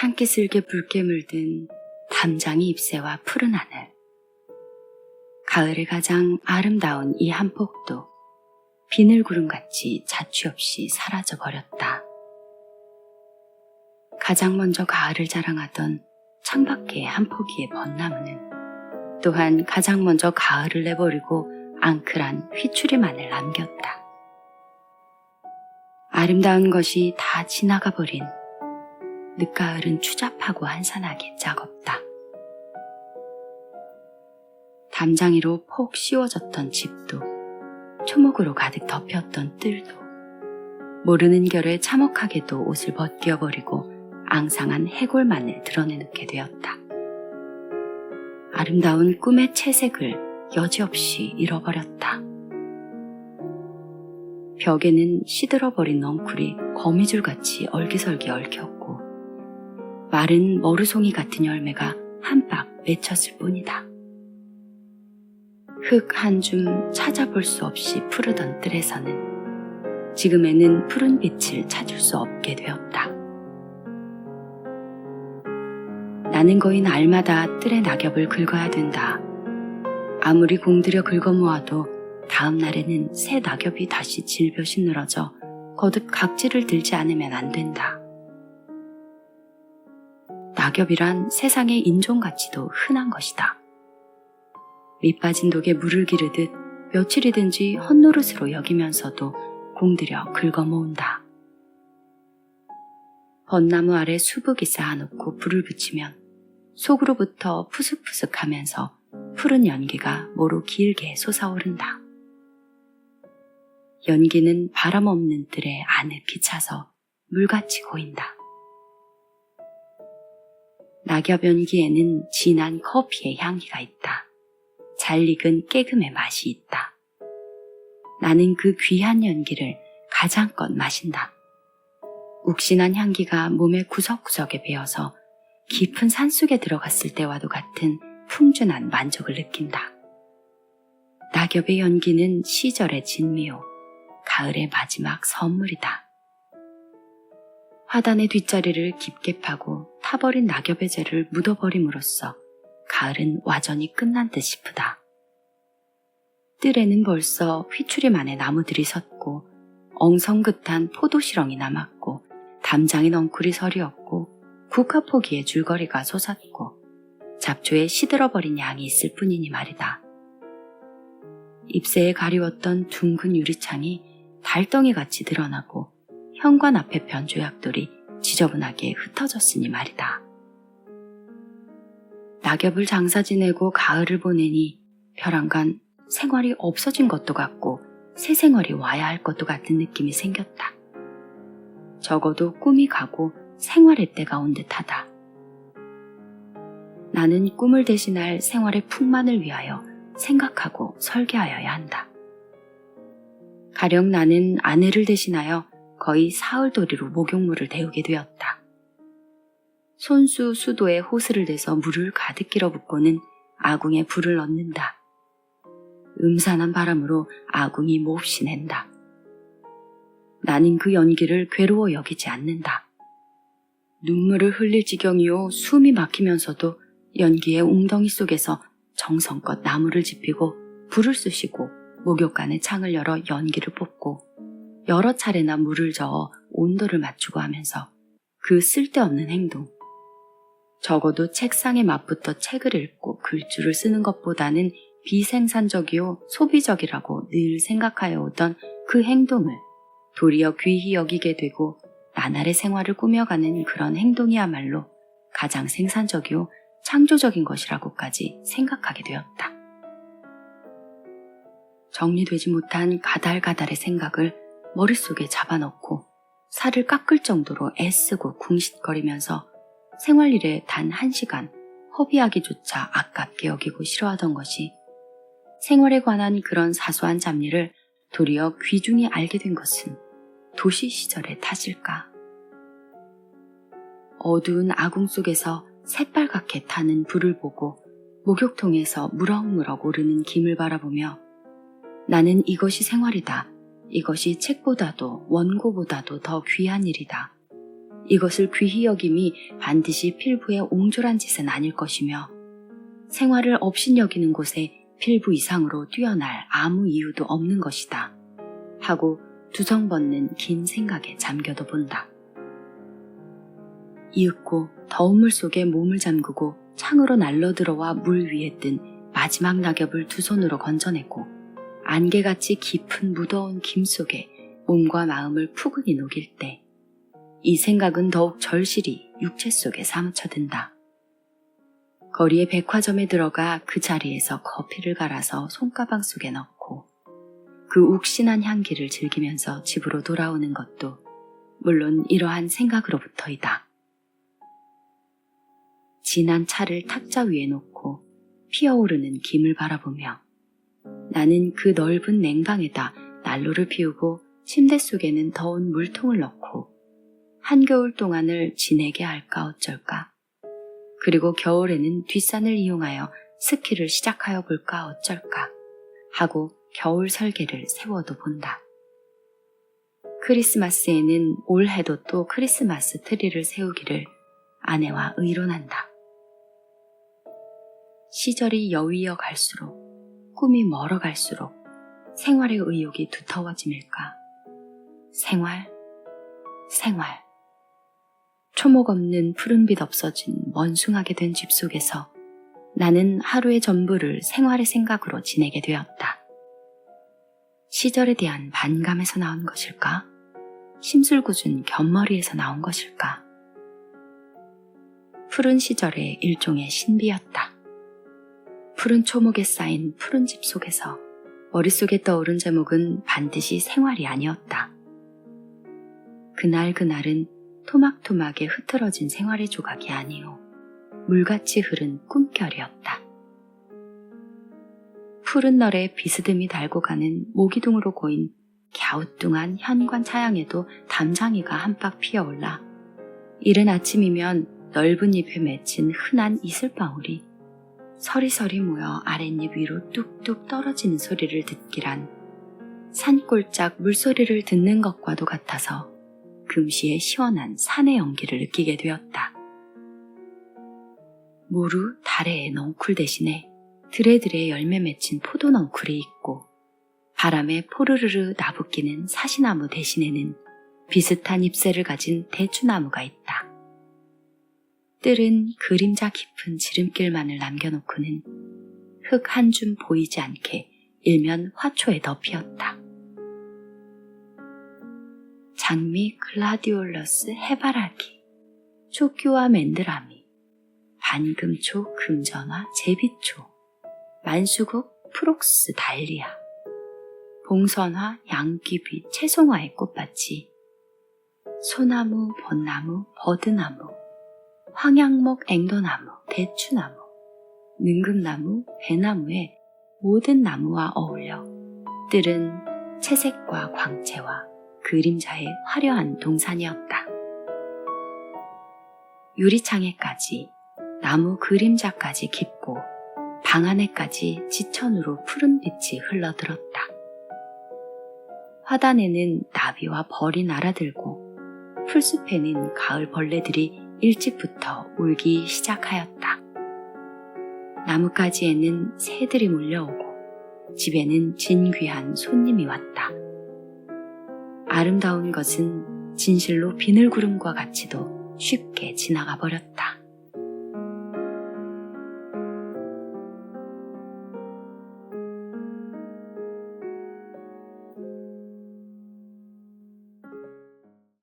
산기슭에 붉게 물든 담장이 잎새와 푸른 하늘. 가을의 가장 아름다운 이 한 폭도 비늘구름같이 자취 없이 사라져버렸다. 가장 먼저 가을을 자랑하던 창밖의 한 포기의 벚나무는 또한 가장 먼저 가을을 내버리고 앙클한 휘추리만을 남겼다. 아름다운 것이 다 지나가버린 늦가을은 추잡하고 한산하게 짝없다. 담장이로 폭 씌워졌던 집도, 초목으로 가득 덮였던 뜰도, 모르는 결에 참혹하게도 옷을 벗겨버리고 앙상한 해골만을 드러내놓게 되었다. 아름다운 꿈의 채색을 여지없이 잃어버렸다. 벽에는 시들어버린 넝쿨이 거미줄같이 얼기설기 얽혔고 마른 머루송이 같은 열매가 한 박 맺혔을 뿐이다. 흙 한 줌 찾아볼 수 없이 푸르던 뜰에서는 지금에는 푸른 빛을 찾을 수 없게 되었다. 나는 거의 날마다 뜰에 낙엽을 긁어야 된다. 아무리 공들여 긁어 모아도 다음 날에는 새 낙엽이 다시 질볕이 늘어져 거듭 각질을 들지 않으면 안 된다. 낙엽이란 세상의 인종같이도 흔한 것이다. 밑빠진 독에 물을 기르듯 며칠이든지 헛노릇으로 여기면서도 공들여 긁어 모은다. 벚나무 아래 수북이 쌓아놓고 불을 붙이면 속으로부터 푸슥푸슥하면서 푸른 연기가 모로 길게 솟아오른다. 연기는 바람 없는 뜰에 안에 비차서 물같이 고인다. 낙엽 연기에는 진한 커피의 향기가 있다. 잘 익은 깨금의 맛이 있다. 나는 그 귀한 연기를 가장껏 마신다. 욱신한 향기가 몸의 구석구석에 배어서 깊은 산속에 들어갔을 때와도 같은 풍준한 만족을 느낀다. 낙엽의 연기는 시절의 진미요, 가을의 마지막 선물이다. 화단의 뒷자리를 깊게 파고 타버린 낙엽의 재를 묻어버림으로써 가을은 와전이 끝난 듯 싶으다. 뜰에는 벌써 휘추리만의 나무들이 섰고 엉성긋한 포도시렁이 남았고 담장의 넝쿨이 서리었고 국화포기의 줄거리가 솟았고 잡초에 시들어버린 양이 있을 뿐이니 말이다. 잎새에 가리웠던 둥근 유리창이 달덩이같이 드러나고 현관 앞에 편 조약돌이 지저분하게 흩어졌으니 말이다. 낙엽을 장사 지내고 가을을 보내니 벼랑간 생활이 없어진 것도 같고 새 생활이 와야 할 것도 같은 느낌이 생겼다. 적어도 꿈이 가고 생활의 때가 온 듯하다. 나는 꿈을 대신할 생활의 풍만을 위하여 생각하고 설계하여야 한다. 가령 나는 아내를 대신하여 거의 사흘도리로 목욕물을 데우게 되었다. 손수 수도에 호스를 대서 물을 가득 길어붓고는 아궁에 불을 넣는다. 음산한 바람으로 아궁이 몹시 낸다. 나는 그 연기를 괴로워 여기지 않는다. 눈물을 흘릴 지경이요 숨이 막히면서도 연기의 웅덩이 속에서 정성껏 나무를 지피고 불을 쑤시고 목욕간의 창을 열어 연기를 뽑고 여러 차례나 물을 저어 온도를 맞추고 하면서 그 쓸데없는 행동, 적어도 책상에 맞붙어 책을 읽고 글줄을 쓰는 것보다는 비생산적이요 소비적이라고 늘 생각하여 오던 그 행동을 도리어 귀히 여기게 되고 나날의 생활을 꾸며가는 그런 행동이야말로 가장 생산적이요 창조적인 것이라고까지 생각하게 되었다. 정리되지 못한 가달가달의 생각을 머릿속에 잡아넣고 살을 깎을 정도로 애쓰고 궁싯거리면서 생활일에 단 1시간 허비하기조차 아깝게 여기고 싫어하던 것이 생활에 관한 그런 사소한 잡리를 도리어 귀중히 알게 된 것은 도시 시절의 탓일까? 어두운 아궁 속에서 새빨갛게 타는 불을 보고 목욕통에서 무럭무럭 오르는 김을 바라보며 나는 이것이 생활이다. 이것이 책보다도 원고보다도 더 귀한 일이다. 이것을 귀히 여김이 반드시 필부의 옹졸한 짓은 아닐 것이며 생활을 업신여기는 곳에 필부 이상으로 뛰어날 아무 이유도 없는 것이다 하고 두성벗는 긴 생각에 잠겨도 본다. 이윽고 더운 물 속에 몸을 잠그고 창으로 날려들어와 물 위에 뜬 마지막 낙엽을 두 손으로 건져내고 안개같이 깊은 무더운 김 속에 몸과 마음을 푸근히 녹일 때 이 생각은 더욱 절실히 육체 속에 사무쳐든다. 거리의 백화점에 들어가 그 자리에서 커피를 갈아서 손가방 속에 넣고 그 욱신한 향기를 즐기면서 집으로 돌아오는 것도 물론 이러한 생각으로부터이다. 진한 차를 탁자 위에 놓고 피어오르는 김을 바라보며 나는 그 넓은 냉방에다 난로를 피우고 침대 속에는 더운 물통을 넣고 한겨울 동안을 지내게 할까 어쩔까. 그리고 겨울에는 뒷산을 이용하여 스키를 시작하여 볼까 어쩔까 하고 겨울 설계를 세워도 본다. 크리스마스에는 올해도 또 크리스마스 트리를 세우기를 아내와 의논한다. 시절이 여위어 갈수록 꿈이 멀어 갈수록 생활의 의욕이 두터워짐일까. 생활. 초목 없는 푸른빛 없어진 멍숭하게 된 집 속에서 나는 하루의 전부를 생활의 생각으로 지내게 되었다. 시절에 대한 반감에서 나온 것일까? 심술궂은 곁머리에서 나온 것일까? 푸른 시절의 일종의 신비였다. 푸른 초목에 쌓인 푸른 집 속에서 머릿속에 떠오른 제목은 반드시 생활이 아니었다. 그날은 토막토막에 흐트러진 생활의 조각이 아니오 물같이 흐른 꿈결이었다. 푸른 널에 비스듬히 달고 가는 모기둥으로 고인 갸우뚱한 현관 차양에도 담장이가 한박 피어올라 이른 아침이면 넓은 잎에 맺힌 흔한 이슬방울이 서리서리 모여 아랫잎 위로 뚝뚝 떨어지는 소리를 듣기란 산골짝 물소리를 듣는 것과도 같아서 금시에 시원한 산의 연기를 느끼게 되었다. 모루 다래의 넝쿨 대신에 드레드레 열매 맺힌 포도 넝쿨이 있고 바람에 포르르르 나부끼는 사시나무 대신에는 비슷한 잎새를 가진 대추나무가 있다. 뜰은 그림자 깊은 지름길만을 남겨놓고는 흙 한 줌 보이지 않게 일면 화초에 덮이었다. 장미 글라디올러스 해바라기, 초기와 맨드라미, 반금초 금전화 제비초, 만수국 프록스 달리아, 봉선화 양귀비 채송화의 꽃밭이 소나무 벚나무 버드나무 황양목 앵도나무 대추나무 능금나무 배나무의 모든 나무와 어울려 뜰은 채색과 광채와 그림자의 화려한 동산이었다. 유리창에까지 나무 그림자까지 깊고 방 안에까지 지천으로 푸른 빛이 흘러들었다. 화단에는 나비와 벌이 날아들고 풀숲에는 가을 벌레들이 일찍부터 울기 시작하였다. 나뭇가지에는 새들이 몰려오고 집에는 진귀한 손님이 왔다. 아름다운 것은 진실로 비늘구름과 같이도 쉽게 지나가 버렸다.